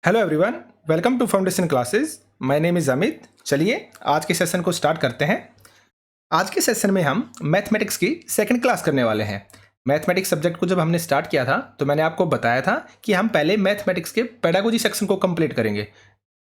Hello everyone, welcome to foundation classes. My name is Amit. चलिए आज के सेशन को स्टार्ट करते हैं। आज के सेशन में हम मैथमेटिक्स की सेकंड क्लास करने वाले हैं। मैथमेटिक्स सब्जेक्ट को जब हमने स्टार्ट किया था तो मैंने आपको बताया था कि हम पहले मैथमेटिक्स के पेडागोजी सेक्शन को कंप्लीट करेंगे,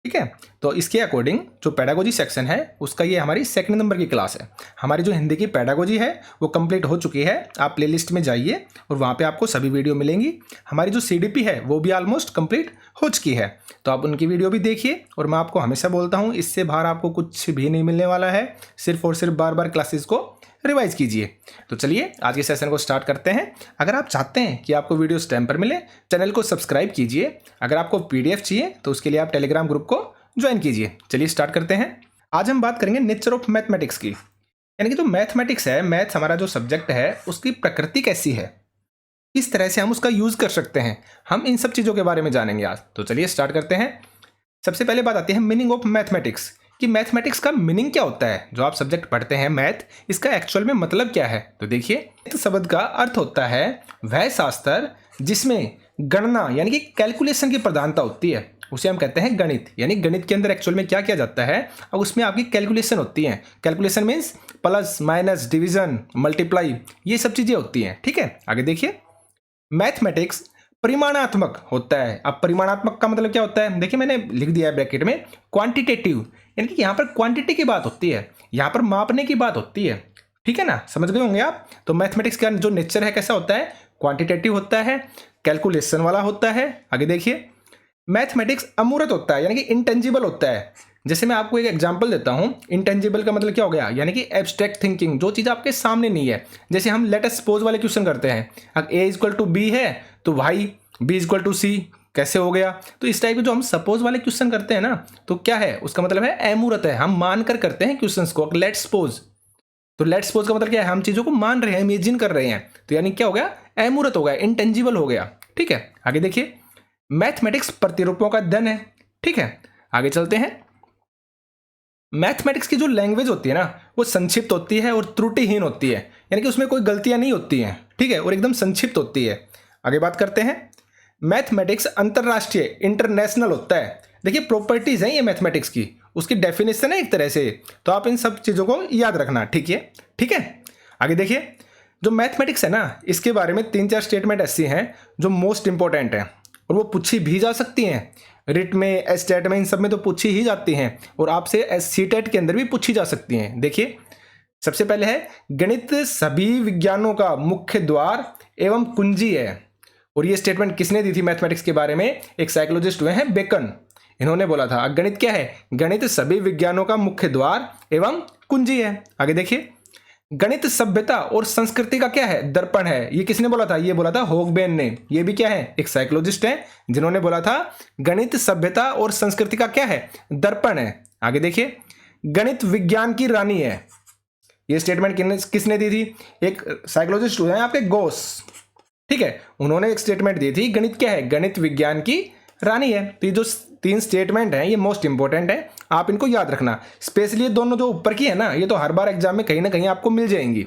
ठीक है। तो इसके अकॉर्डिंग जो पेडागोजी सेक्शन है उसका ये हमारी सेकंड नंबर की क्लास है। हमारी जो हिंदी की पेडागोजी है वो कंप्लीट हो चुकी है। आप प्लेलिस्ट में जाइए और वहाँ पे आपको सभी वीडियो मिलेंगी। हमारी जो सीडीपी है वो भी ऑलमोस्ट कंप्लीट हो चुकी है, तो आप उनकी वीडियो भी देखिए। और मैं आपको हमेशा बोलता हूँ इससे बाहर आपको कुछ भी नहीं मिलने वाला है, सिर्फ और सिर्फ बार बार क्लासेस को रिवाइज कीजिए। तो चलिए आज के सेशन को स्टार्ट करते हैं। अगर आप चाहते हैं कि आपको वीडियोस टाइम पर मिले, चैनल को सब्सक्राइब कीजिए। अगर आपको पीडीएफ चाहिए तो उसके लिए आप टेलीग्राम ग्रुप को ज्वाइन कीजिए। चलिए स्टार्ट करते हैं। आज हम बात करेंगे नेचर ऑफ मैथमेटिक्स की, यानी कि जो मैथमेटिक्स है, मैथ्स हमारा जो सब्जेक्ट है उसकी प्रकृति कैसी है, किस तरह से हम उसका यूज कर सकते हैं, हम इन सब चीज़ों के बारे में जानेंगे आज। तो चलिए स्टार्ट करते हैं। सबसे पहले बात आती है मीनिंग ऑफ मैथमेटिक्स, कि मैथमेटिक्स का मीनिंग क्या होता है। जो आप सब्जेक्ट पढ़ते हैं मैथ, इसका एक्चुअल में मतलब क्या है। तो देखिए, मैथ शब्द का अर्थ होता है वह शास्त्र जिसमें गणना यानी कि कैलकुलेशन की प्रधानता होती है, उसे हम कहते हैं गणित। यानी गणित के अंदर एक्चुअल में क्या किया जाता है, और उसमें आपकी कैलकुलेशन होती है। Calculation means plus minus division multiply, ये सब चीज़ें होती हैं, ठीक है। आगे देखिए, मैथमेटिक्स परिमाणात्मक होता है। अब परिमाणात्मक का मतलब क्या होता है, देखिए मैंने लिख दिया है ब्रैकेट में, क्वांटिटेटिव, यानी कि यहाँ पर क्वांटिटी की बात होती है, यहाँ पर मापने की बात होती है, ठीक है ना। समझ गए होंगे आप। तो मैथमेटिक्स का जो नेचर है कैसा होता है, क्वांटिटेटिव होता है, कैलकुलेशन वाला होता है। आगे देखिए, मैथमेटिक्स अमूर्त होता है, यानी कि इंटेंजिबल होता है। जैसे मैं आपको एक एग्जांपल देता हूँ, इंटेंजिबल का मतलब क्या हो गया, यानी कि एब्स्ट्रैक्ट थिंकिंग, जो चीज़ आपके सामने नहीं है। जैसे हम लेट अस सपोज वाले क्वेश्चन करते हैं, अगर ए इक्वल टू बी है तो वाई, बी इक्वल टू सी कैसे हो गया। तो इस टाइप के जो हम सपोज वाले क्वेश्चन करते हैं ना, तो क्या है उसका मतलब है अमूर्त है, हम मान कर करते हैं क्वेश्चंस को। लेट सपोज, तो लेट सपोज का मतलब क्या है, हम चीज़ों को मान रहे हैं, इमेजिन कर रहे हैं। तो यानी क्या हो गया, अमूर्त हो गया, इंटेंजिबल हो गया, ठीक है। आगे देखिए, मैथमेटिक्स प्रतिरूपों का अध्ययन है, ठीक है। आगे चलते हैं। मैथमेटिक्स की जो लैंग्वेज होती है ना, वो संक्षिप्त होती है और त्रुटिहीन होती है, यानी कि उसमें कोई गलतियां नहीं होती हैं, ठीक है, और एकदम संक्षिप्त होती है। आगे बात करते हैं, मैथमेटिक्स अंतरराष्ट्रीय इंटरनेशनल होता है। देखिए प्रॉपर्टीज हैं ये मैथमेटिक्स की, उसकी डेफिनेशन है एक तरह से, तो आप इन सब चीज़ों को याद रखना, ठीक है, ठीक है। आगे देखिए, जो मैथमेटिक्स है ना, इसके बारे में 3-4 स्टेटमेंट ऐसी हैं जो मोस्ट इंपॉर्टेंट हैं, और वो पूछी भी जा सकती हैं। रिट में, एस्टेट में, इन सब में तो पूछी ही जाती हैं, और आपसे सीटेट के अंदर भी पूछी जा सकती हैं। देखिए, सबसे पहले है, गणित सभी विज्ञानों का मुख्य द्वार एवं कुंजी है। और ये स्टेटमेंट किसने दी थी मैथमेटिक्स के बारे में, एक साइकोलॉजिस्ट हुए हैं बेकन, इन्होंने बोला था गणित क्या है, गणित सभी विज्ञानों का मुख्य द्वार एवं कुंजी है। आगे देखिए, गणित सभ्यता और संस्कृति का क्या है, दर्पण है। ये किसने बोला था, ये बोला था होगबेन ने। ये भी क्या है, एक साइकोलॉजिस्ट है जिन्होंने बोला था गणित सभ्यता और संस्कृति का क्या है, दर्पण है। आगे देखिए, गणित विज्ञान की रानी है। ये स्टेटमेंट किसने दी थी, एक साइकोलॉजिस्ट हुए हैं आपके गोस, ठीक है, उन्होंने एक स्टेटमेंट दी थी, गणित क्या है, गणित विज्ञान की रानी है। तो ये जो 3 स्टेटमेंट हैं ये मोस्ट इंपॉर्टेंट है, आप इनको याद रखना। स्पेशली ये दोनों जो ऊपर की है ना, ये तो हर बार एग्जाम में कहीं ना कहीं आपको मिल जाएंगी,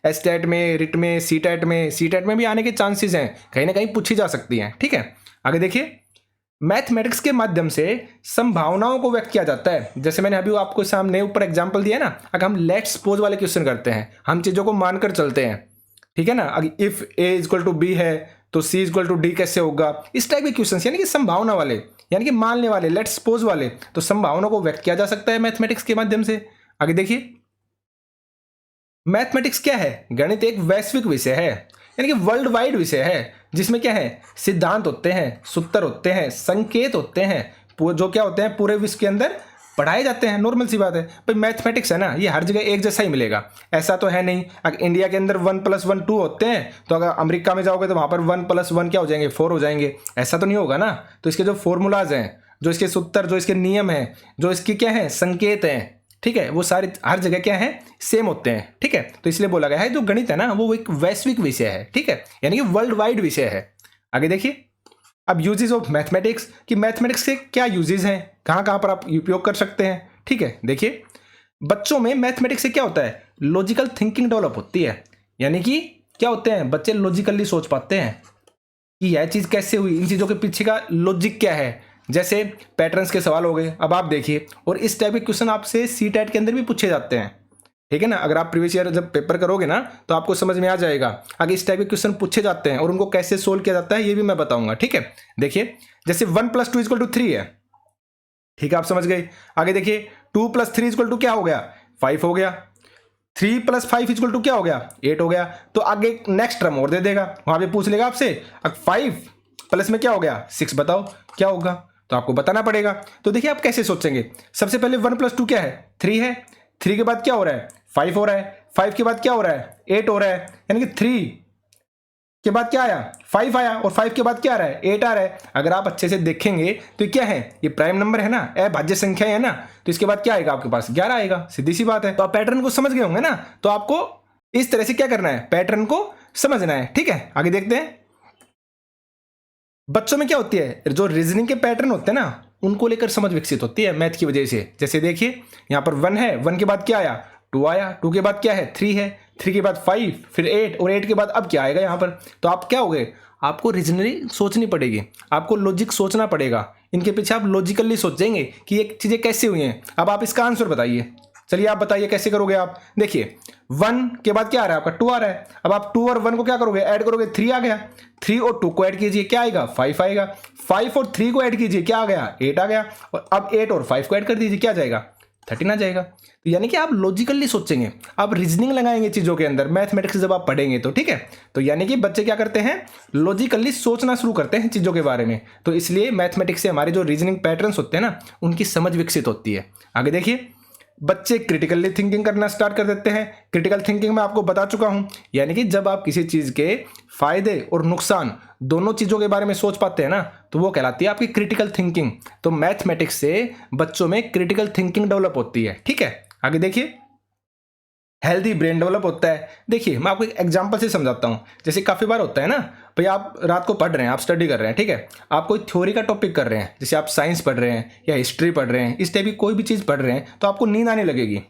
एस्टेट में, रिट में, सीटेट में भी आने के चांसेस हैं, कहीं ना कहीं पूछी जा सकती हैं, ठीक है। आगे देखिए, मैथमेटिक्स के माध्यम से संभावनाओं को व्यक्त किया जाता है। जैसे मैंने अभी आपको सामने ऊपर एग्जाम्पल दिया ना, अगर हम लेट सपोज वाले क्वेश्चन करते हैं, हम चीज़ों को मानकर चलते हैं, ठीक है ना। अगर if A equal to B है तो सी इक्वल टू डी कैसे होगा, इस टाइप के क्वेश्चन, यानी कि संभावना वाले, यानी कि मानने वाले, लेट सपोज वाले, तो संभावना को व्यक्त किया जा सकता है मैथमेटिक्स के माध्यम से। आगे देखिए, मैथमेटिक्स क्या है, गणित एक वैश्विक विषय है, यानी कि वर्ल्ड वाइड विषय है, जिसमें क्या है, सिद्धांत होते हैं, सूत्र होते हैं, संकेत होते हैं, जो क्या होते हैं पूरे विश्व के अंदर पढ़ाए जाते हैं। नॉर्मल सी बात है भाई, मैथमेटिक्स है ना, ये हर जगह एक जैसा ही मिलेगा, ऐसा तो है नहीं। अगर इंडिया के अंदर 1 + 1 2 होते हैं, तो अगर अमेरिका में जाओगे तो वहाँ पर 1 + 1 क्या हो जाएंगे, 4 हो जाएंगे, ऐसा तो नहीं होगा ना। तो इसके जो फॉर्मूलाज हैं, जो इसके सूत्र, जो इसके नियम हैं, जो इसकी क्या है संकेत हैं, ठीक है, वो सारे हर जगह क्या है, सेम होते हैं, ठीक है। तो इसलिए बोला गया है जो गणित है ना, वो एक वैश्विक विषय है, ठीक है, यानी कि वर्ल्ड वाइड विषय है। आगे देखिए, अब यूजेस ऑफ मैथमेटिक्स, कि मैथमेटिक्स के क्या यूजेस हैं, कहाँ कहाँ पर आप उपयोग कर सकते हैं, ठीक है। देखिए, बच्चों में मैथमेटिक्स से क्या होता है, लॉजिकल थिंकिंग डेवलप होती है, यानी कि क्या होते हैं, बच्चे लॉजिकली सोच पाते हैं कि यह चीज़ कैसे हुई, इन चीज़ों के पीछे का लॉजिक क्या है। जैसे पैटर्न्स के सवाल हो गए, अब आप देखिए, और इस टाइप के क्वेश्चन आपसे सीटेट के अंदर भी पूछे जाते हैं, ठीक है ना। अगर आप प्रीवियस ईयर जब पेपर करोगे ना तो आपको समझ में आ जाएगा आगे इस टाइप के क्वेश्चन पूछे जाते हैं और उनको कैसे सोल्व किया जाता है ये भी मैं बताऊंगा, ठीक है। देखिए जैसे 1 + 2 = 3 है, ठीक है, आप समझ गए। आगे देखिए 2 + 3 = क्या हो गया, 5 हो गया। 3 + 5 = क्या हो गया, 8 हो गया। तो आगे नेक्स्ट टर्म और दे देगा, वहां पे पूछ लेगा आपसे 5 प्लस में क्या हो गया, 6, बताओ क्या होगा, तो आपको बताना पड़ेगा। तो देखिए आप कैसे सोचेंगे, सबसे पहले 1 + 2 क्या है, 3 है। 3 के बाद क्या हो रहा है, 5 हो रहा है। 5 के बाद क्या हो रहा है, 8 हो रहा है। यानी कि 3 के बाद क्या आया, 5 आया, और 5 के बाद क्या आ रहा है, 8 आ रहा है। अगर आप अच्छे से देखेंगे तो क्या है, ये प्राइम नंबर है ना, अभाज्य संख्या है ना, तो इसके बाद क्या आएगा आपके पास, 11 आएगा, सीधी सी बात है। तो आप पैटर्न को समझ गए होंगे ना, तो आपको इस तरह से क्या करना है, पैटर्न को समझना है, ठीक है। आगे देखते हैं, बच्चों में क्या होती है, जो रीजनिंग के पैटर्न होते हैं ना उनको लेकर समझ विकसित होती है मैथ की वजह से। जैसे देखिए यहाँ पर 1 है, 1 के बाद क्या आया, 2 आया, 2 के बाद क्या है, 3 है, 3 के बाद 5, फिर 8, और 8 के बाद अब क्या आएगा यहाँ पर। तो आप क्या हो गए, आपको रीजनली सोचनी पड़ेगी, आपको लॉजिक सोचना पड़ेगा, इनके पीछे आप लॉजिकली सोचेंगे कि ये चीजें कैसे हुई हैं। अब आप इसका आंसर बताइए, चलिए आप बताइए कैसे करोगे आप। देखिए 1 के बाद क्या आ रहा है आपका, 2 आ रहा है। अब आप 2 और 1 को क्या करोगे, ऐड करोगे, 3 आ गया। 3 और 2 को ऐड कीजिए, क्या आएगा, 5 आएगा। 5 और 3 को ऐड कीजिए, क्या आ गया, 8 आ गया। और अब 8 और 5 को ऐड कर दीजिए, क्या आ जाएगा, 13 आ जाएगा। तो यानी कि आप लॉजिकली सोचेंगे, आप रीजनिंग लगाएंगे चीजों के अंदर, मैथमेटिक्स जब आप पढ़ेंगे तो, ठीक है। तो यानी कि बच्चे क्या करते हैं, लॉजिकली सोचना शुरू करते हैं चीजों के बारे में। तो इसलिए मैथमेटिक्स से हमारे जो रीजनिंग पैटर्न्स होते हैं ना उनकी समझ विकसित होती है। आगे देखिए, बच्चे क्रिटिकली थिंकिंग करना स्टार्ट कर देते हैं। क्रिटिकल थिंकिंग में आपको बता चुका हूं, यानी कि जब आप किसी चीज के फायदे और नुकसान दोनों चीजों के बारे में सोच पाते हैं ना तो वो कहलाती है आपकी क्रिटिकल थिंकिंग। तो मैथमेटिक्स से बच्चों में क्रिटिकल थिंकिंग डेवलप होती है, ठीक है। आगे देखिए, हेल्दी ब्रेन डेवलप होता है। देखिए मैं आपको एक एग्जांपल से समझाता हूँ। जैसे काफ़ी बार होता है ना भाई, आप रात को पढ़ रहे हैं, आप स्टडी कर रहे हैं, ठीक है, आप कोई थ्योरी का टॉपिक कर रहे हैं, जैसे आप साइंस पढ़ रहे हैं या हिस्ट्री पढ़ रहे हैं, इस टाइप की कोई भी चीज़ पढ़ रहे हैं तो आपको नींद आने लगेगी।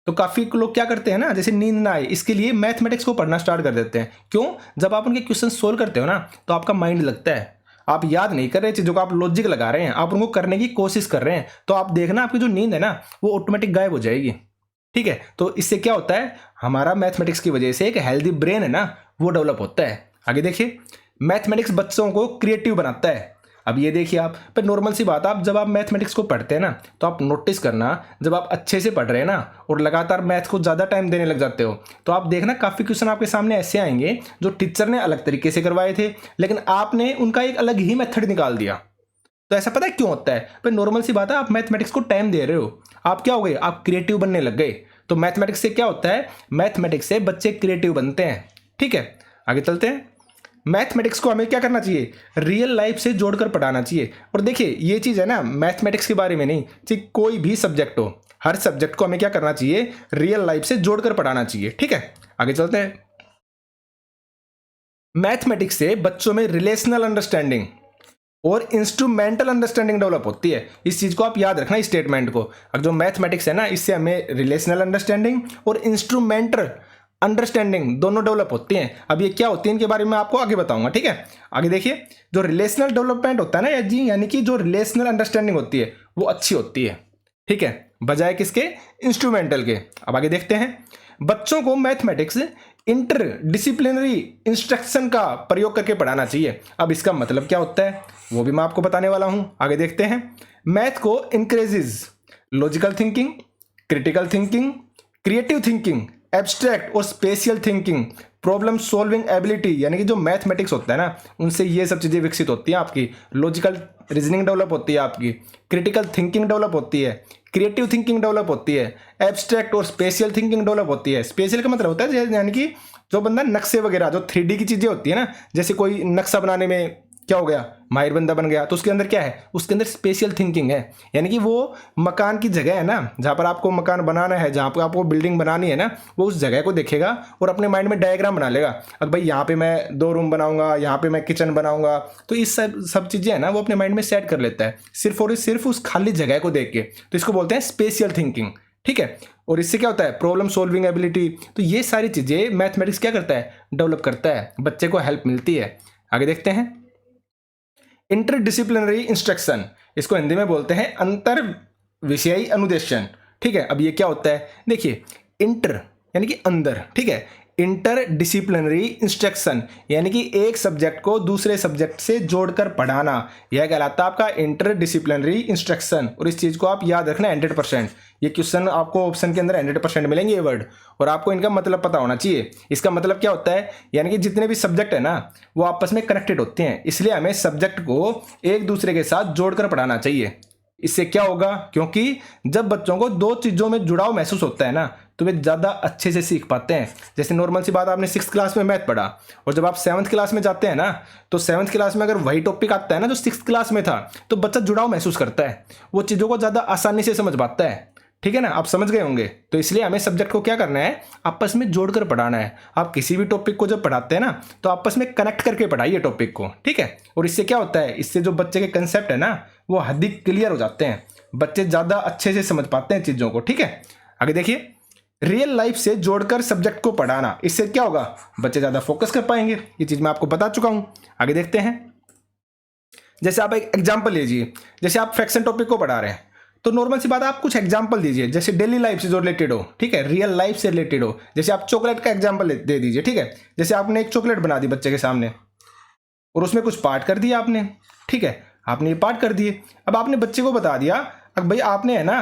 तो काफ़ी लोग क्या करते हैं ना, जैसे नींद ना आए इसके लिए मैथमेटिक्स को पढ़ना स्टार्ट कर देते हैं। क्यों, जब आप उनके क्वेश्चन सोल्व करते हो ना तो आपका माइंड लगता है, आप याद नहीं कर रहे चीज़ों को, आप लॉजिक लगा रहे हैं, आप उनको करने की कोशिश कर रहे हैं। तो आप देखना आपकी जो नींद है ना वो ऑटोमेटिक गायब हो जाएगी, ठीक है। तो इससे क्या होता है, हमारा मैथमेटिक्स की वजह से एक हेल्दी ब्रेन है ना वो डेवलप होता है। आगे देखिए, मैथमेटिक्स बच्चों को क्रिएटिव बनाता है। अब ये देखिए आप, पर नॉर्मल सी बात, आप जब आप मैथमेटिक्स को पढ़ते हैं ना तो आप नोटिस करना, जब आप अच्छे से पढ़ रहे हैं ना और लगातार मैथ को ज़्यादा टाइम देने लग जाते हो तो आप देखना काफ़ी क्वेश्चन आपके सामने ऐसे आएंगे जो टीचर ने अलग तरीके से करवाए थे लेकिन आपने उनका एक अलग ही मेथड निकाल दिया। तो ऐसा पता है क्यों होता है, पर नॉर्मल सी बात है, आप मैथमेटिक्स को टाइम दे रहे हो, आप क्या हो गए, आप क्रिएटिव बनने लग गए। तो मैथमेटिक्स से क्या होता है, मैथमेटिक्स से बच्चे क्रिएटिव बनते हैं, ठीक है। आगे चलते हैं, मैथमेटिक्स को हमें क्या करना चाहिए, रियल लाइफ से जोड़कर पढ़ाना चाहिए। और देखिए ये चीज़ है ना, मैथमेटिक्स के बारे में नहीं, चाहे कोई भी सब्जेक्ट हो, हर सब्जेक्ट को हमें क्या करना चाहिए, रियल लाइफ से जोड़कर पढ़ाना चाहिए, ठीक है। आगे चलते हैं, मैथमेटिक्स से बच्चों में रिलेशनल अंडरस्टैंडिंग और इंस्ट्रूमेंटल अंडरस्टैंडिंग डेवलप होती है। इस चीज़ को आप याद रखना, इस स्टेटमेंट को। अब जो मैथमेटिक्स है ना इससे हमें रिलेशनल अंडरस्टैंडिंग और इंस्ट्रूमेंटल अंडरस्टैंडिंग दोनों डेवलप होती हैं। अब ये क्या होती है इनके बारे में आपको आगे बताऊंगा, ठीक है। आगे देखिए, जो रिलेशनल डेवलपमेंट होता है ना जी, यानी कि जो रिलेशनल अंडरस्टैंडिंग होती है वो अच्छी होती है, ठीक है, बजाय किसके, इंस्ट्रूमेंटल के। अब आगे देखते हैं, बच्चों को मैथमेटिक्स इंटर डिसिप्लिनरी इंस्ट्रक्शन का प्रयोग करके पढ़ाना चाहिए। अब इसका मतलब क्या होता है वो भी मैं आपको बताने वाला हूं। आगे देखते हैं, मैथ को increases logical thinking, critical thinking, creative thinking, abstract और spatial thinking, problem solving ability, यानी कि जो मैथमेटिक्स होता है ना उनसे ये सब चीज़ें विकसित होती हैं। आपकी लॉजिकल रीजनिंग डेवलप होती है, आपकी क्रिटिकल थिंकिंग डेवलप होती है, क्रिएटिव थिंकिंग डेवलप होती है, एब्स्ट्रैक्ट और स्पेशियल थिंकिंग डेवलप होती है। स्पेशल का मतलब होता है यानी कि जो बंदा नक्शे वगैरह, जो 3D की चीज़ें होती है ना, जैसे कोई नक्शा बनाने में क्या हो गया, माहिर बंदा बन गया, तो उसके अंदर क्या है, उसके अंदर स्पेशल थिंकिंग है। यानी कि वो मकान की जगह है ना, जहाँ पर आपको मकान बनाना है, जहाँ पर आपको बिल्डिंग बनानी है ना, वो उस जगह को देखेगा और अपने माइंड में डायग्राम बना लेगा। अब भाई यहाँ पे मैं 2 रूम बनाऊंगा, यहाँ पे मैं किचन बनाऊंगा, तो इस सब चीज़ें है ना वो अपने माइंड में सेट कर लेता है सिर्फ और सिर्फ उस खाली जगह को देख के। तो इसको बोलते हैं स्पेशियल थिंकिंग, ठीक है। और इससे क्या होता है, प्रॉब्लम सॉल्विंग एबिलिटी। तो ये सारी चीज़ें मैथमेटिक्स क्या करता है, डेवलप करता है, बच्चे को हेल्प मिलती है। आगे देखते हैं, इंटरडिसिप्लिनरी इंस्ट्रक्शन, इसको हिंदी में बोलते हैं अंतर विषयी अनुदेशन। ठीक है, अब ये क्या होता है, देखिए इंटर यानी कि अंदर, ठीक है, इंटर डिसिप्लिनरी इंस्ट्रक्शन यानी कि एक सब्जेक्ट को दूसरे सब्जेक्ट से जोड़कर पढ़ाना, यह कहलाता है आपका इंटर डिसिप्लिनरी इंस्ट्रक्शन। और इस चीज़ को आप याद रखना 100%। ये क्वेश्चन आपको ऑप्शन के अंदर 100% मिलेंगे ये वर्ड, और आपको इनका मतलब पता होना चाहिए। इसका मतलब क्या होता है, यानी कि जितने भी सब्जेक्ट है ना वो आपस में कनेक्टेड होते हैं, इसलिए हमें सब्जेक्ट को एक दूसरे के साथ जोड़कर पढ़ाना चाहिए। इससे क्या होगा, क्योंकि जब बच्चों को दो चीज़ों में जुड़ाव महसूस होता है ना तो वे ज़्यादा अच्छे से सीख पाते हैं। जैसे नॉर्मल सी बात, आपने 6th क्लास में मैथ पढ़ा और जब आप 7th क्लास में जाते हैं ना तो 7th क्लास में अगर वही टॉपिक आता है ना जो 6th क्लास में था तो बच्चा जुड़ाव महसूस करता है, वो चीज़ों को ज़्यादा आसानी से समझ पाता है। ठीक है ना, आप समझ गए होंगे। तो इसलिए हमें सब्जेक्ट को क्या करना है, आपस में जोड़कर पढ़ाना है। आप किसी भी टॉपिक को जब पढ़ाते हैं ना तो आपस में कनेक्ट करके पढ़ाइए टॉपिक को, ठीक है। और इससे क्या होता है, इससे जो बच्चे के कंसेप्ट है ना वो अधिक क्लियर हो जाते हैं, बच्चे ज़्यादा अच्छे से समझ पाते हैं चीज़ों को, ठीक है। आगे देखिए, रियल लाइफ से जोड़कर सब्जेक्ट को पढ़ाना, इससे क्या होगा, बच्चे ज़्यादा फोकस कर पाएंगे। ये चीज़ मैं आपको बता चुका हूँ। आगे देखते हैं, जैसे आप एक एग्जाम्पल लीजिए, जैसे आप फ्रैक्शन टॉपिक को पढ़ा रहे हैं तो नॉर्मल सी बात, आप कुछ एग्जाम्पल दीजिए जैसे डेली लाइफ से जो रिलेटेड हो, ठीक है, रियल लाइफ से रिलेटेड हो। जैसे आप चॉकलेट का एग्जाम्पल दे दीजिए, ठीक है। जैसे आपने एक चॉकलेट बना दी बच्चे के सामने और उसमें कुछ पार्ट कर दिया आपने, ठीक है, आपने ये पार्ट कर दिए। अब आपने बच्चे को बता दिया, अब भाई आपने है ना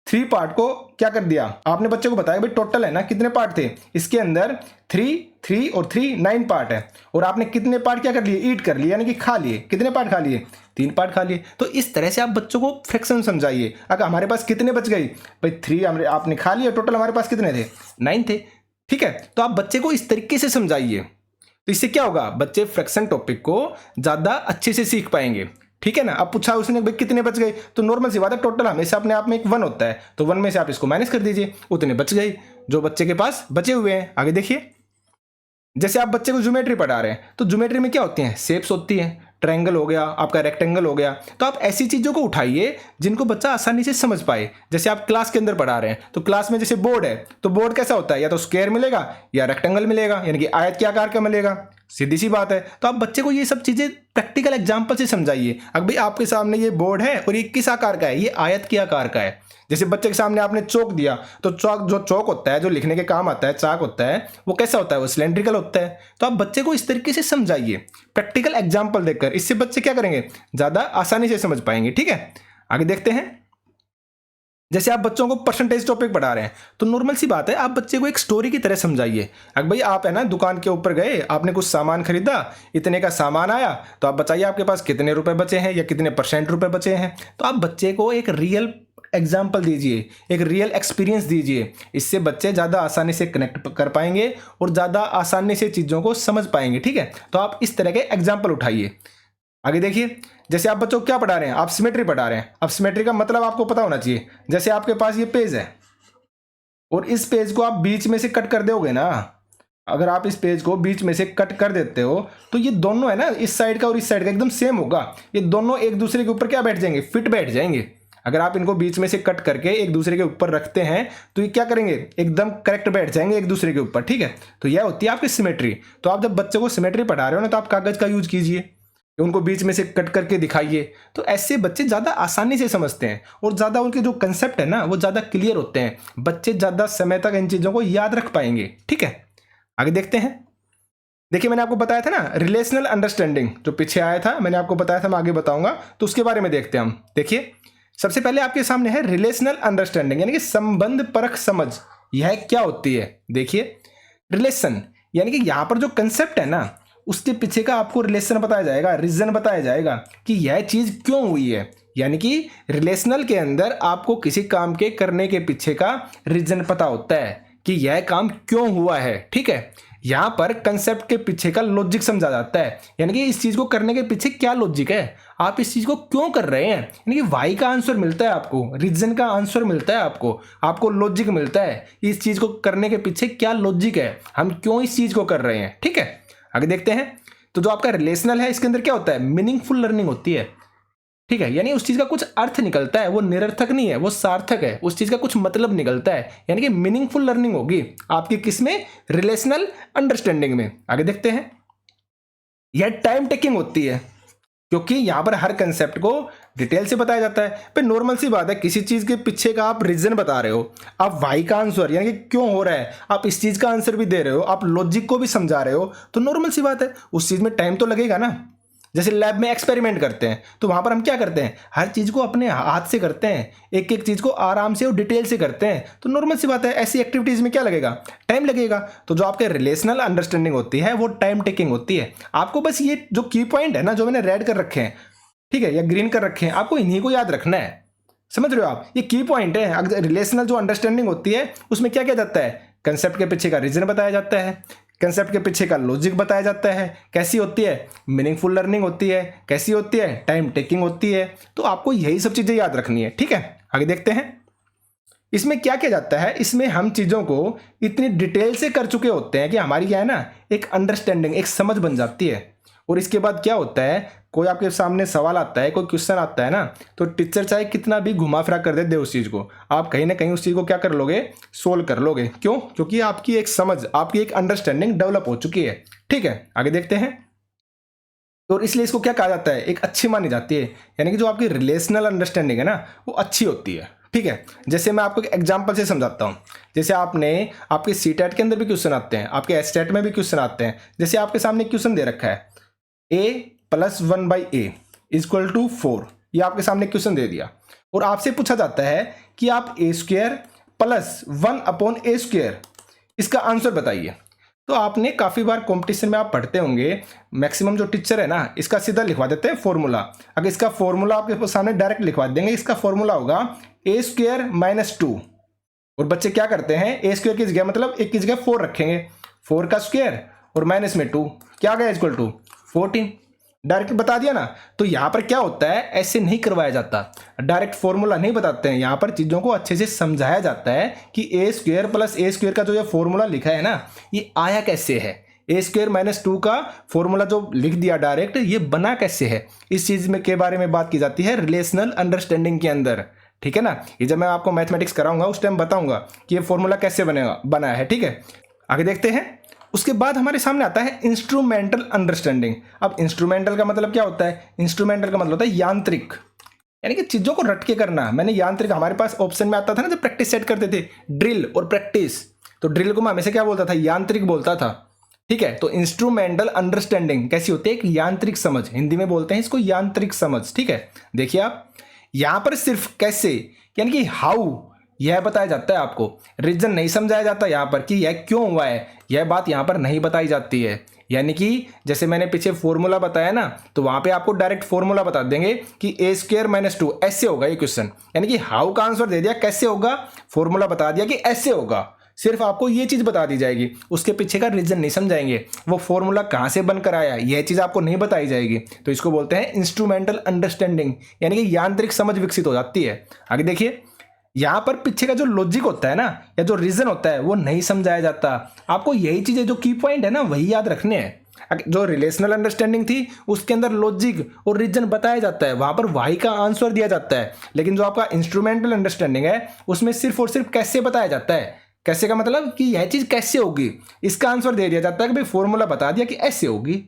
3 पार्ट को क्या कर दिया, आपने बच्चे को बताया भाई टोटल है ना कितने पार्ट थे, इसके अंदर 3 और 3 9 पार्ट है, और आपने कितने पार्ट क्या कर लिए, ईट कर लिए, यानी कि खा लिए। कितने पार्ट खा लिए, 3 पार्ट खा लिए। तो इस तरह से आप बच्चों को फ्रैक्शन समझाइए। अगर हमारे पास कितने बच गई, भाई 3 आपने खा लिया, टोटल हमारे पास कितने थे, 9 थे, ठीक है। तो आप बच्चे को इस तरीके से समझाइए, तो इससे क्या होगा, बच्चे फ्रैक्शन टॉपिक को ज़्यादा अच्छे से सीख पाएंगे, ठीक है ना। अब पूछा उसने भाई कितने बच गए, तो नॉर्मल सी बात है, टोटल हमेशा अपने आप में एक 1 होता है, तो 1 में से आप इसको माइनस कर दीजिए, उतने बच गए जो बच्चे के पास बचे हुए हैं। आगे देखिए, जैसे आप बच्चे को ज्योमेट्री पढ़ा रहे हैं तो ज्योमेट्री में क्या होती हैं, शेप्स होती हैं, ट्रायंगल हो गया, आपका रेक्टेंगल हो गया। तो आप ऐसी चीज़ों को उठाइए जिनको बच्चा आसानी से समझ पाए। जैसे आप क्लास के अंदर पढ़ा रहे हैं तो क्लास में जैसे बोर्ड है तो बोर्ड कैसा होता है, या तो स्क्वायर मिलेगा या रेक्टेंगल मिलेगा, यानी कि आयत के आकार का मिलेगा, सीधी सी बात है। तो आप बच्चे को ये सब चीज़ें प्रैक्टिकल एग्जाम्पल से समझाइए। अब भाई आपके सामने ये बोर्ड है और ये किस आकार का है, ये आयत के आकार का है। जैसे बच्चे के सामने आपने चौक दिया तो चौक, जो चौक होता है जो लिखने के काम आता है, चाक होता है, वो कैसा होता है, वो सिलेंड्रिकल होता है। तो आप बच्चे को इस तरीके से समझाइए प्रैक्टिकल एग्जाम्पल देकर, इससे बच्चे क्या करेंगे, ज़्यादा आसानी से समझ पाएंगे, ठीक है। आगे देखते हैं, जैसे आप बच्चों को परसेंटेज टॉपिक पढ़ा रहे हैं तो नॉर्मल सी बात है, आप बच्चे को एक स्टोरी की तरह समझाइए। अगर भाई आप है ना दुकान के ऊपर गए, आपने कुछ सामान खरीदा, इतने का सामान आया, तो आप बताइए आपके पास कितने रुपए बचे हैं या कितने % रुपए बचे हैं। तो आप बच्चे को एक रियल एग्जाम्पल दीजिए, एक रियल एक्सपीरियंस दीजिए, इससे बच्चे ज़्यादा आसानी से कनेक्ट कर पाएंगे और ज़्यादा आसानी से चीज़ों को समझ पाएंगे, ठीक है। तो आप इस तरह के एग्जाम्पल उठाइए। आगे देखिए, जैसे आप बच्चों को क्या पढ़ा रहे हैं, आप सिमेट्री पढ़ा रहे हैं। अब सिमेट्री का मतलब आपको पता होना चाहिए। जैसे आपके पास ये पेज है और इस पेज को आप बीच में से कट कर दोगे ना, अगर आप इस पेज को बीच में से कट कर देते हो तो ये दोनों है ना, इस साइड का और इस साइड का एकदम सेम होगा। ये दोनों एक दूसरे के ऊपर क्या बैठ जाएंगे, फिट बैठ जाएंगे। अगर आप इनको बीच में से कट करके एक दूसरे के ऊपर रखते हैं तो ये क्या करेंगे, एकदम करेक्ट बैठ जाएंगे एक दूसरे के ऊपर, ठीक है। तो यह होती है आपकी सिमेट्री। तो आप जब बच्चे को सिमेट्री पढ़ा रहे हो ना तो आप कागज का यूज कीजिए, उनको बीच में से कट करके दिखाइए। तो ऐसे बच्चे ज़्यादा आसानी से समझते हैं और ज़्यादा उनके जो कंसेप्ट है ना वो ज़्यादा क्लियर होते हैं। बच्चे ज़्यादा समय तक इन चीज़ों को याद रख पाएंगे, ठीक है। आगे देखते हैं, देखिए मैंने आपको बताया था ना रिलेशनल अंडरस्टैंडिंग, जो पीछे आया था मैंने आपको बताया था, मैं आगे बताऊंगा, तो उसके बारे में देखते हैं हम। देखिए सबसे पहले आपके सामने है रिलेशनल अंडरस्टैंडिंग, यानी कि संबंध परख समझ। यह क्या होती है, देखिए रिलेशन यानी कि यहाँ पर जो कंसेप्ट है ना उसके पीछे का आपको रिलेशन बताया जाएगा, रीजन बताया जाएगा कि यह चीज़ क्यों हुई है। यानी कि रिलेशनल के अंदर आपको किसी काम के करने के पीछे का रीजन पता होता है कि यह काम क्यों हुआ है, ठीक है। यहाँ पर कंसेप्ट के पीछे का लॉजिक समझा जाता है, यानी कि इस चीज़ को करने के पीछे क्या लॉजिक है, आप इस चीज़ को क्यों कर रहे हैं। यानी कि वाई का आंसर मिलता है आपको, रीजन का आंसर मिलता है आपको लॉजिक मिलता है, इस चीज़ को करने के पीछे क्या लॉजिक है, हम क्यों इस चीज़ को कर रहे हैं, ठीक है। आगे देखते हैं, तो जो आपका रिलेशनल है इसके अंदर क्या होता है, मीनिंगफुल लर्निंग होती है, ठीक है। यानी उस चीज़ का कुछ अर्थ निकलता है, वो निरर्थक नहीं है, वो सार्थक है, उस चीज़ का कुछ मतलब निकलता है, यानी कि मीनिंगफुल लर्निंग होगी आपकी किसमें, रिलेशनल अंडरस्टैंडिंग में। आगे देखते हैं, यह टाइम टेकिंग होती है, क्योंकि यहाँ पर हर कंसेप्ट को डिटेल से बताया जाता है। पर नॉर्मल सी बात है, किसी चीज़ के पीछे का आप रीजन बता रहे हो, आप वाई का आंसर यानी कि क्यों हो रहा है, आप इस चीज़ का आंसर भी दे रहे हो, आप लॉजिक को भी समझा रहे हो, तो नॉर्मल सी बात है उस चीज़ में टाइम तो लगेगा ना। जैसे लैब में एक्सपेरिमेंट करते हैं तो वहाँ पर हम क्या करते हैं, हर चीज़ को अपने हाथ से करते हैं, एक एक चीज़ को आराम से और डिटेल से करते हैं, तो नॉर्मल सी बात है ऐसी एक्टिविटीज़ में क्या लगेगा, टाइम लगेगा। तो जो आपके रिलेशनल अंडरस्टैंडिंग होती है वो टाइम टेकिंग होती है। आपको बस ये जो की पॉइंट है ना, जो मैंने रेड कर रखे हैं, ठीक है, या ग्रीन कर रखे हैं, आपको इन्हीं को याद रखना है। समझ रहे हो आप, ये की पॉइंट है। रिलेशनल जो अंडरस्टैंडिंग होती है उसमें क्या क्या जाता है, कंसेप्ट के पीछे का रीजन बताया जाता है, कंसेप्ट के पीछे का लॉजिक बताया जाता है, कैसी होती है मीनिंगफुल लर्निंग होती है, कैसी होती है टाइम टेकिंग होती है। तो आपको यही सब चीज़ें याद रखनी है, ठीक है। आगे देखते हैं इसमें क्या किया जाता है। इसमें हम चीज़ों को इतनी डिटेल से कर चुके होते हैं कि हमारी क्या है ना, एक अंडरस्टैंडिंग, एक समझ बन जाती है। और इसके बाद क्या होता है, कोई आपके सामने सवाल आता है, कोई क्वेश्चन आता है ना, तो टीचर चाहे कितना भी घुमा फिरा कर दे उस चीज़ को, आप कहीं ना कहीं उस चीज़ को क्या कर लोगे, सोल्व कर लोगे। क्यों? क्योंकि आपकी एक समझ, आपकी एक अंडरस्टैंडिंग डेवलप हो चुकी है, ठीक है। आगे देखते हैं। तो इसलिए इसको क्या कहा जाता है, एक अच्छी मानी जाती है, यानी कि जो आपकी रिलेशनल अंडरस्टैंडिंग है ना वो अच्छी होती है, ठीक है। जैसे मैं आपको एक एग्जांपल से समझाता हूँ। जैसे आपके सीटेट के अंदर भी क्वेश्चन आते हैं, आपके एसटेट में भी क्वेश्चन आते हैं। जैसे आपके सामने क्वेश्चन दे रखा है a+1/a=4, ये आपके सामने क्वेश्चन दे दिया और आपसे पूछा जाता है कि आप a²+1/a² इसका आंसर बताइए। तो आपने काफ़ी बार कंपटीशन में आप पढ़ते होंगे, मैक्सिमम जो टीचर है ना इसका सीधा लिखवा देते हैं फॉर्मूला। अगर इसका फॉर्मूला आपके सामने डायरेक्ट लिखवा देंगे, इसका फॉर्मूला होगा a² - 2। और बच्चे क्या करते हैं, a² की जगह मतलब एक की जगह 4 रखेंगे, 4 का स्क्वायर और माइनस में 2, क्या गया = 14। डायरेक्ट बता दिया ना। तो यहाँ पर क्या होता है, ऐसे नहीं करवाया जाता, डायरेक्ट फॉर्मूला नहीं बताते हैं। यहाँ पर चीज़ों को अच्छे से समझाया जाता है कि a² + a² का जो ये फॉर्मूला लिखा है ना, ये आया कैसे है, a² - 2 का फॉर्मूला जो लिख दिया डायरेक्ट, ये बना कैसे है। इस चीज़ में के बारे में बात की जाती है रिलेशनल अंडरस्टैंडिंग के अंदर, ठीक है ना। ये जब मैं आपको मैथमेटिक्स कराऊंगा उस टाइम बताऊंगा कि ये फॉर्मूला कैसे बना है, ठीक है। आगे देखते हैं। उसके बाद हमारे सामने आता है इंस्ट्रूमेंटल अंडरस्टैंडिंग। अब इंस्ट्रूमेंटल का मतलब क्या होता है, इंस्ट्रूमेंटल का मतलब होता है यांत्रिक, यानी कि चीज़ों को रट के करना। मैंने यांत्रिक, हमारे पास ऑप्शन में आता था ना जब प्रैक्टिस सेट करते थे, ड्रिल और प्रैक्टिस, तो ड्रिल को मैं हमेशा क्या बोलता था, यांत्रिक बोलता था, ठीक है। तो इंस्ट्रूमेंटल अंडरस्टैंडिंग कैसी होती है, एक यांत्रिक समझ, हिंदी में बोलते हैं इसको यांत्रिक समझ, ठीक है। देखिए आप यहाँ पर सिर्फ कैसे यानी कि हाउ यह बताया जाता है, आपको रीजन नहीं समझाया जाता यहाँ पर कि यह क्यों हुआ है, यह बात यहाँ पर नहीं बताई जाती है। यानी कि जैसे मैंने पीछे फॉर्मूला बताया ना, तो वहां पे आपको डायरेक्ट फॉर्मूला बता देंगे कि a² - 2 ऐसे होगा ये क्वेश्चन, यानी कि हाउ का आंसर दे दिया, कैसे होगा फॉर्मूला बता दिया कि ऐसे होगा, सिर्फ आपको ये चीज बता दी जाएगी, उसके पीछे का रीजन नहीं समझाएंगे, वो फॉर्मूला कहाँ से बनकर आया यह चीज आपको नहीं बताई जाएगी। तो इसको बोलते हैं इंस्ट्रूमेंटल अंडरस्टैंडिंग, यानी कि यांत्रिक समझ विकसित हो जाती है। आगे देखिए, यहाँ पर पीछे का जो लॉजिक होता है ना, या जो रीजन होता है वो नहीं समझाया जाता। आपको यही चीजें जो की पॉइंट है ना वही याद रखने हैं। जो रिलेशनल अंडरस्टैंडिंग थी उसके अंदर लॉजिक और रीजन बताया जाता है, वहां पर वाई का आंसर दिया जाता है। लेकिन जो आपका इंस्ट्रूमेंटल अंडरस्टैंडिंग है उसमें सिर्फ और सिर्फ कैसे बताया जाता है, कैसे का मतलब कि यह चीज कैसे होगी, इसका आंसर दे दिया जाता है कि भाई फॉर्मूला बता दिया कि ऐसे होगी,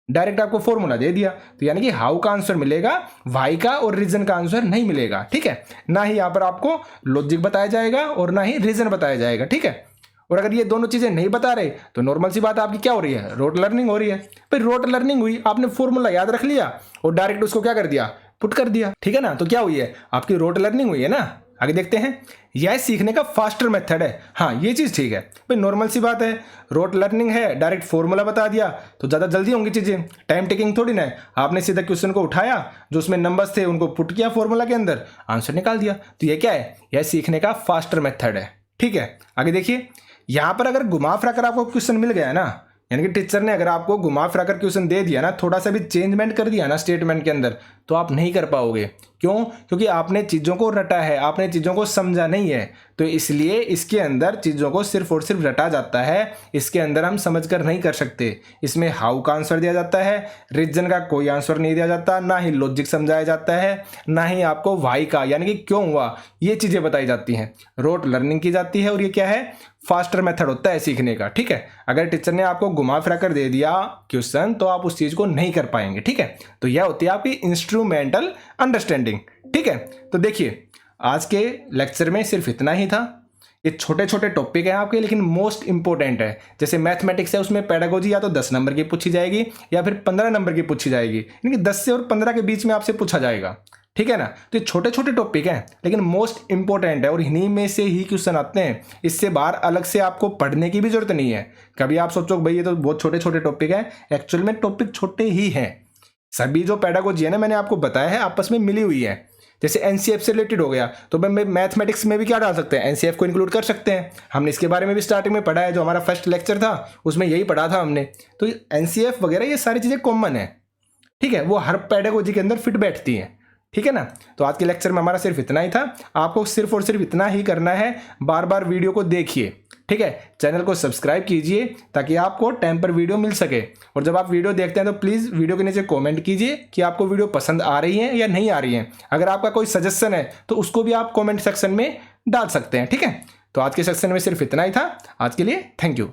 डायरेक्ट आपको फॉर्मूला दे दिया। तो यानी कि हाउ का आंसर मिलेगा, वाई का और रीजन का आंसर नहीं मिलेगा, ठीक है। ना ही यहाँ पर आपको लॉजिक बताया जाएगा और ना ही रीजन बताया जाएगा, ठीक है। और अगर ये दोनों चीजें नहीं बता रहे तो नॉर्मल सी बात आपकी क्या हो रही है, रोट लर्निंग हो रही है। फिर रोट लर्निंग हुई, आपने फॉर्मूला याद रख लिया और डायरेक्ट उसको क्या कर दिया, पुट कर दिया, ठीक है ना। तो क्या हुई है, आपकी रोट लर्निंग हुई है ना। आगे देखते हैं, यह सीखने का फास्टर मेथड है। हाँ ये चीज़ ठीक है भाई, नॉर्मल सी बात है, रोट लर्निंग है, डायरेक्ट फॉर्मूला बता दिया तो ज़्यादा जल्दी होंगी चीज़ें, टाइम टेकिंग थोड़ी ना है। आपने सीधा क्वेश्चन को उठाया, जो उसमें नंबर्स थे उनको पुट किया फॉर्मूला के अंदर, आंसर निकाल दिया। तो ये क्या है, यह सीखने का फास्टर मेथड है, ठीक है। आगे देखिए, यहाँ पर अगर घुमा फिरा कर आपको क्वेश्चन मिल गया ना, यानी कि टीचर ने अगर आपको घुमा फिरा कर क्वेश्चन दे दिया ना, थोड़ा सा भी चेंजमेंट कर दिया ना स्टेटमेंट के अंदर, तो आप नहीं कर पाओगे। क्यों? क्योंकि आपने चीज़ों को रटा है, आपने चीज़ों को समझा नहीं है। तो इसलिए इसके अंदर चीज़ों को सिर्फ और सिर्फ रटा जाता है, इसके अंदर हम समझ कर नहीं कर सकते। इसमें हाउ का आंसर दिया जाता है, रीजन का कोई आंसर नहीं दिया जाता, ना ही लॉजिक समझाया जाता है, ना ही आपको वाई का यानी कि क्यों हुआ ये चीज़ें बताई जाती हैं। रोट लर्निंग की जाती है और ये क्या है, फास्टर मेथड होता है सीखने का, ठीक है। अगर टीचर ने आपको घुमा फिरा कर दे दिया क्वेश्चन तो आप उस चीज़ को नहीं कर पाएंगे, ठीक है। तो यह होती है आपकी इंस्ट्रूमेंटल अंडरस्टैंडिंग, ठीक है। तो देखिए आज के लेक्चर में सिर्फ इतना ही था। ये छोटे छोटे टॉपिक हैं आपके, लेकिन मोस्ट इंपॉर्टेंट है। जैसे मैथमेटिक्स है, उसमें पेडागोजी या तो 10 नंबर की पूछी जाएगी या फिर 15 नंबर की पूछी जाएगी, यानी कि 10 से और 15 के बीच में आपसे पूछा जाएगा, ठीक है ना। तो ये छोटे छोटे टॉपिक हैं लेकिन मोस्ट इंपॉर्टेंट है और इन्हीं में से ही क्वेश्चन आते हैं। इससे बाहर अलग से आपको पढ़ने की भी जरूरत नहीं है। कभी आप सोचो भाई ये तो बहुत छोटे छोटे टॉपिक हैं, एक्चुअल में टॉपिक छोटे ही हैं। सभी जो पेडागोजी है ना मैंने आपको बताया है आपस में मिली हुई है। जैसे एनसीएफ से रिलेटेड हो गया तो मैथमेटिक्स में भी क्या डाल सकते हैं, एनसीएफ को इंक्लूड कर सकते हैं। हमने इसके बारे में भी स्टार्टिंग में पढ़ा है, जो हमारा फर्स्ट लेक्चर था उसमें यही पढ़ा था हमने। तो एनसीएफ वगैरह ये सारी चीज़ें कॉमन है, ठीक है, वो हर पेडागोजी के अंदर फिट बैठती हैं, ठीक है ना। तो आज के लेक्चर में हमारा सिर्फ इतना ही था। आपको सिर्फ और सिर्फ इतना ही करना है, बार बार वीडियो को देखिए, ठीक है। चैनल को सब्सक्राइब कीजिए ताकि आपको टाइम पर वीडियो मिल सके। और जब आप वीडियो देखते हैं तो प्लीज़ वीडियो के नीचे कमेंट कीजिए कि आपको वीडियो पसंद आ रही है या नहीं आ रही है। अगर आपका कोई सजेशन है तो उसको भी आप कमेंट सेक्शन में डाल सकते हैं, ठीक है। तो आज के सेक्शन में सिर्फ इतना ही था। आज के लिए थैंक यू।